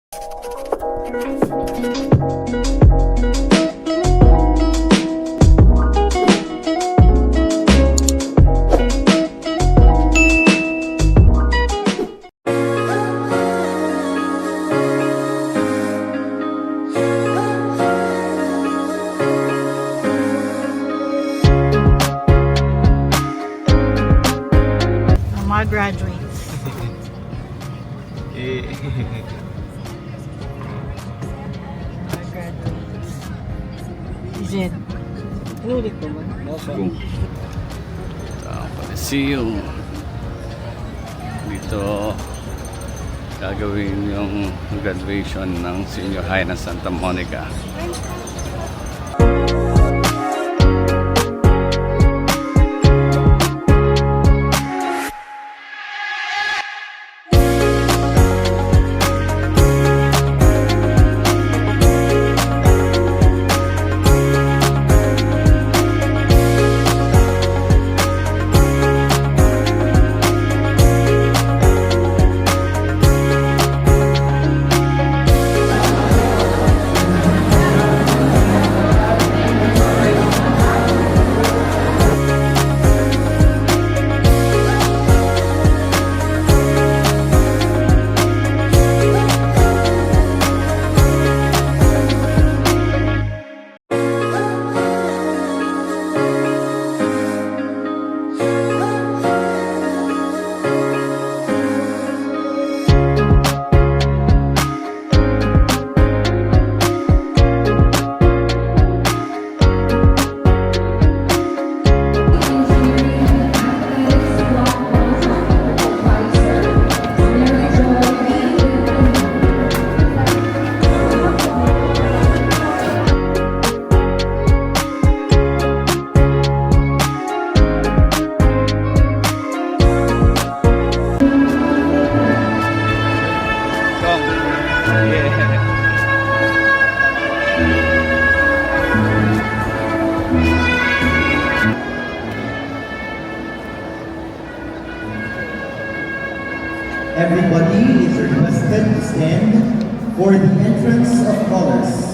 Mga graduates. Mga graduates. Jen. Inulit mo ba? Coliseum. Dito gagawin yung graduation ng senior high ng Santa Monica. Everybody is requested to stand for the entrance of colors.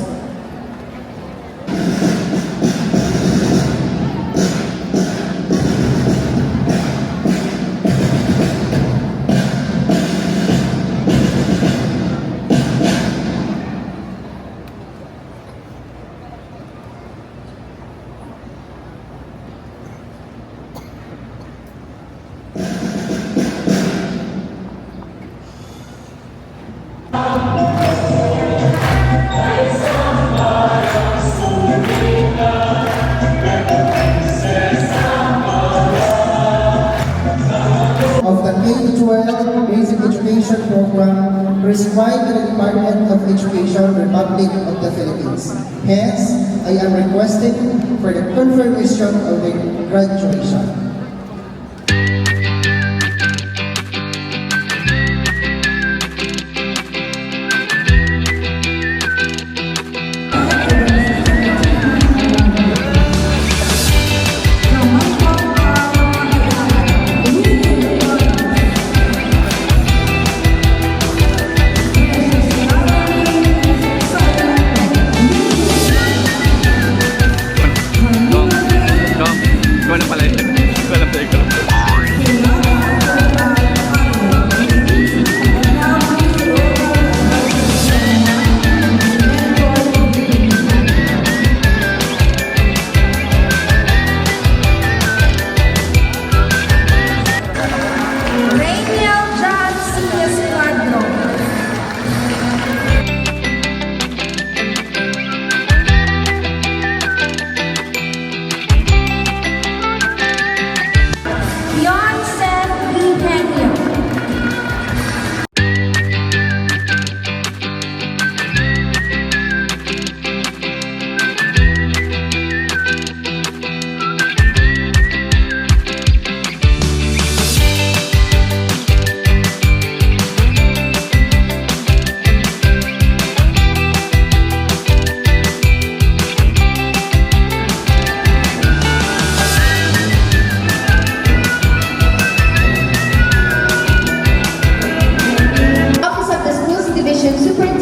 Of the K-12 Basic Education Program prescribed by the Department of Education, Republic of the Philippines. Hence, I am requesting for the confirmation of the graduation. Ikaw na pala yun.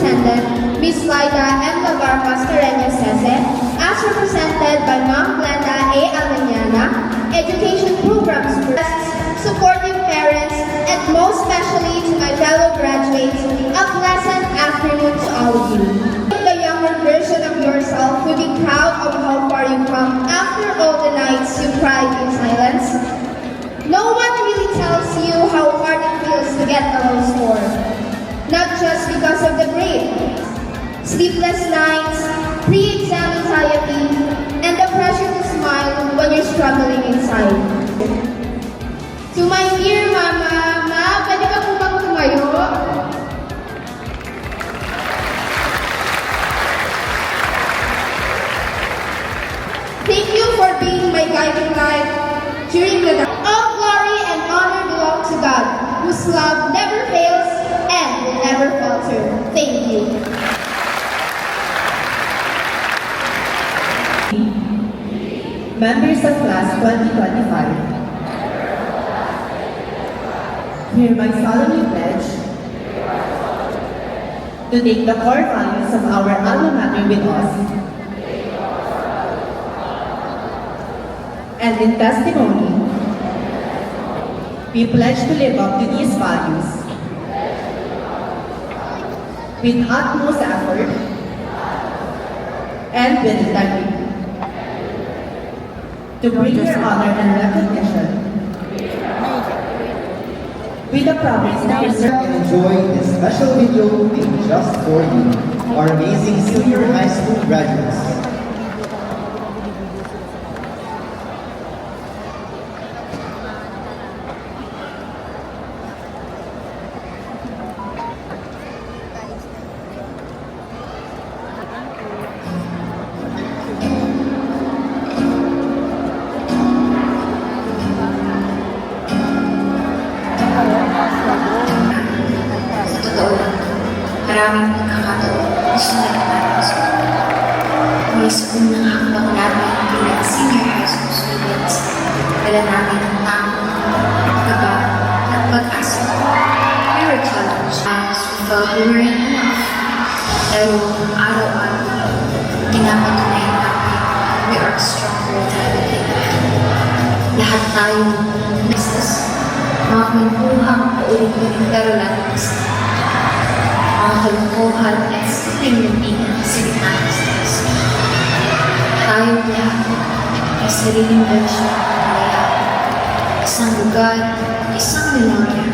Superintendent, Ms. Laida M. Navar Mascareño Sese, as represented by Ma'am Glenda A. Alaniana, Education Program Supervisors, supportive parents, and most especially to my fellow graduates, a pleasant afternoon to all of you. The younger version of yourself will be proud of how far you've come after all the nights you cried in silence. No one really tells you how hard it feels to get a low score. Not just because of the grade. Sleepless nights, pre-exam anxiety, and the pressure to smile when you're struggling inside. To my dear Mama, Ma, pwede ka po bang tumayo? Thank you for being my guiding light during the dark. All glory and honor belong to God, whose love never fails and will never falter. Thank you. Members of Class 2025, hereby solemnly pledge to take the core values of our alma mater with us, and in testimony, we pledge to live up to these values with utmost effort and with integrity, to bring your honor and recognition with the promise to preserve And enjoy this special video made just for you, our amazing senior high school graduates. Sa totoo lang, maraming pagkakataon gusto na naman sa mula sa unang hakbang namin bilang senior high school students, dala namin ang tamang kaba at pag-asa. We were challenged as we felt we weren't enough. Pero araw-araw, pinapatunayan namin we are stronger than we think. Lahat tayo business, mga kwentuhang paulit-ulit pero lalas. Mga kalungkuhan at simpleng lumbingan sa gitna ng stress. Tayong lahat ay sariling version ng kalayaan. Isang lugar, isang memorya,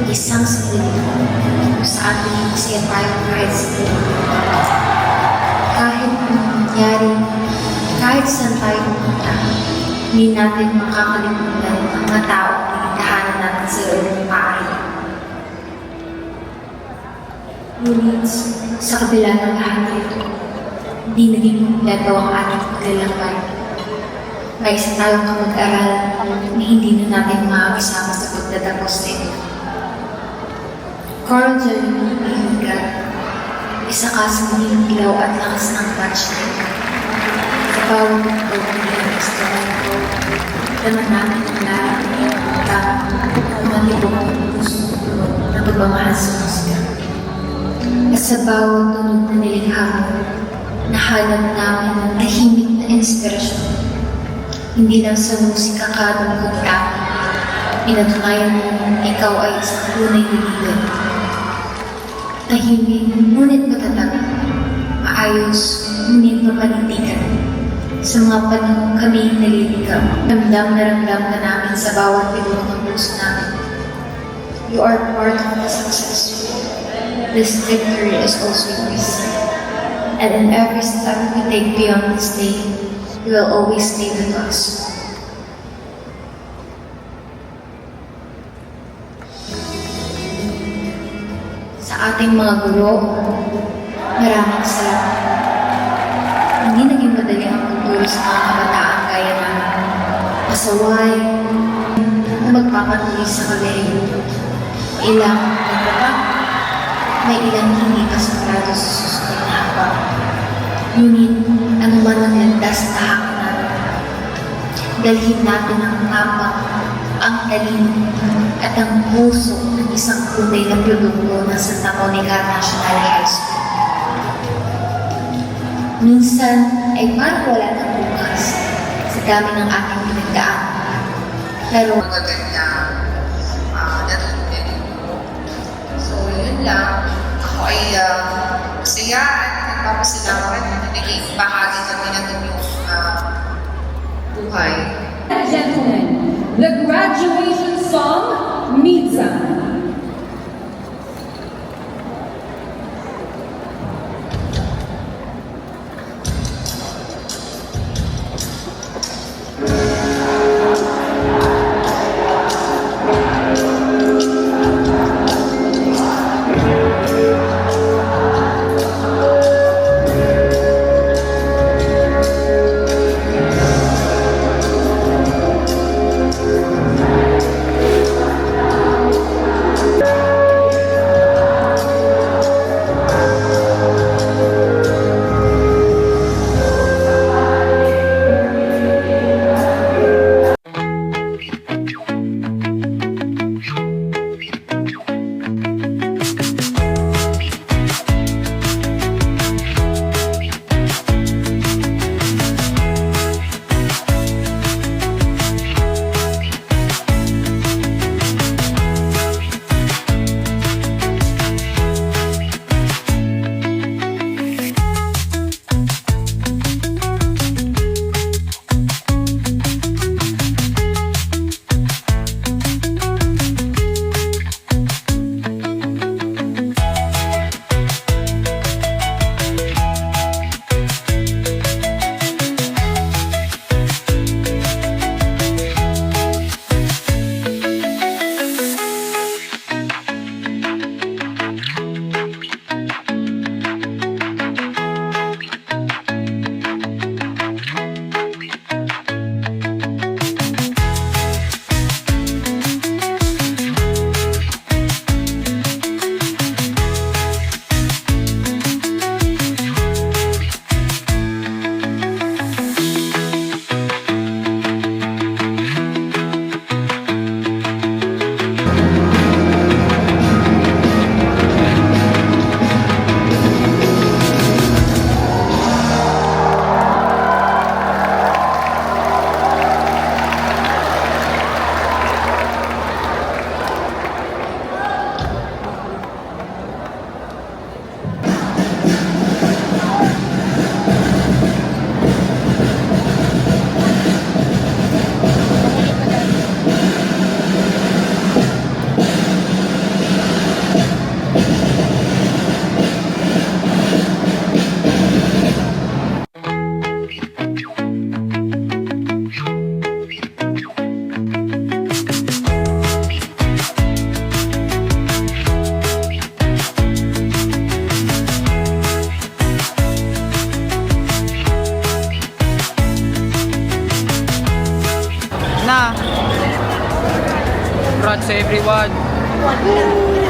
isang sandali kung saan pinagsiya tayo kahit sa buhay. Kahit anong mangyari, kahit saan tayo pumunta, hindi natin makakalimutan ang mga tao na hinahanan natin sa loob ng bahay. Ngunit sa kabila ng lahat ito, hindi naging kumpleto ang ating paglalakbay. May isa tayong kamag-aral na hindi na natin makakasama sa pagtatapos nito. Carl Jeremy Ihinga, isa ka sa maging ilaw at lakas ng batch na ito. Sa bawat pagpapagin ng restaurant ko, naman namin ang lahat ng tamang malibong ng puso na pagmamahal sa musika. At sa bawat tunog na nilikha mo, nahanap namin ang tahimik na inspirasyon. Hindi lang sa musika ka nung namin, pinatunayan mo ikaw ay isang tunay na leader. Tahimik, ngunit matatag. Maayos, ngunit mapanindigan. Sa mga panahon kami naliligaw, ramdam na ramdam na namin sa bawat pinong ng puso namin. You are part of the success. This victory is also yours. And in every step we take beyond this day, you will always stay with us. Sa ating mga guro, maraming salamat. Hindi naging madali ang pagturo sa mga kabataan gaya namin. Pasaway, na magpapatuloy sa kolehiyo. Ilang nagpapag, may ilang hindi kasagrado sa susunod na habang. Ngunit, ano man ang landas na haknan, dalhin natin ang tapang, ang talino, at ang puso ng isang tunay na produkto ng Santa Monica National High School. Minsan ay parang wala ng bukas sa dami ng aking pinagdaan. Pero magaganda natutunan. So, yun lang. Ako ay masaya at nagpapasalamat na naging bahagi kami ng inyong buhay. and gentlemen, the graduation song, Midza. Na. Congrats everyone!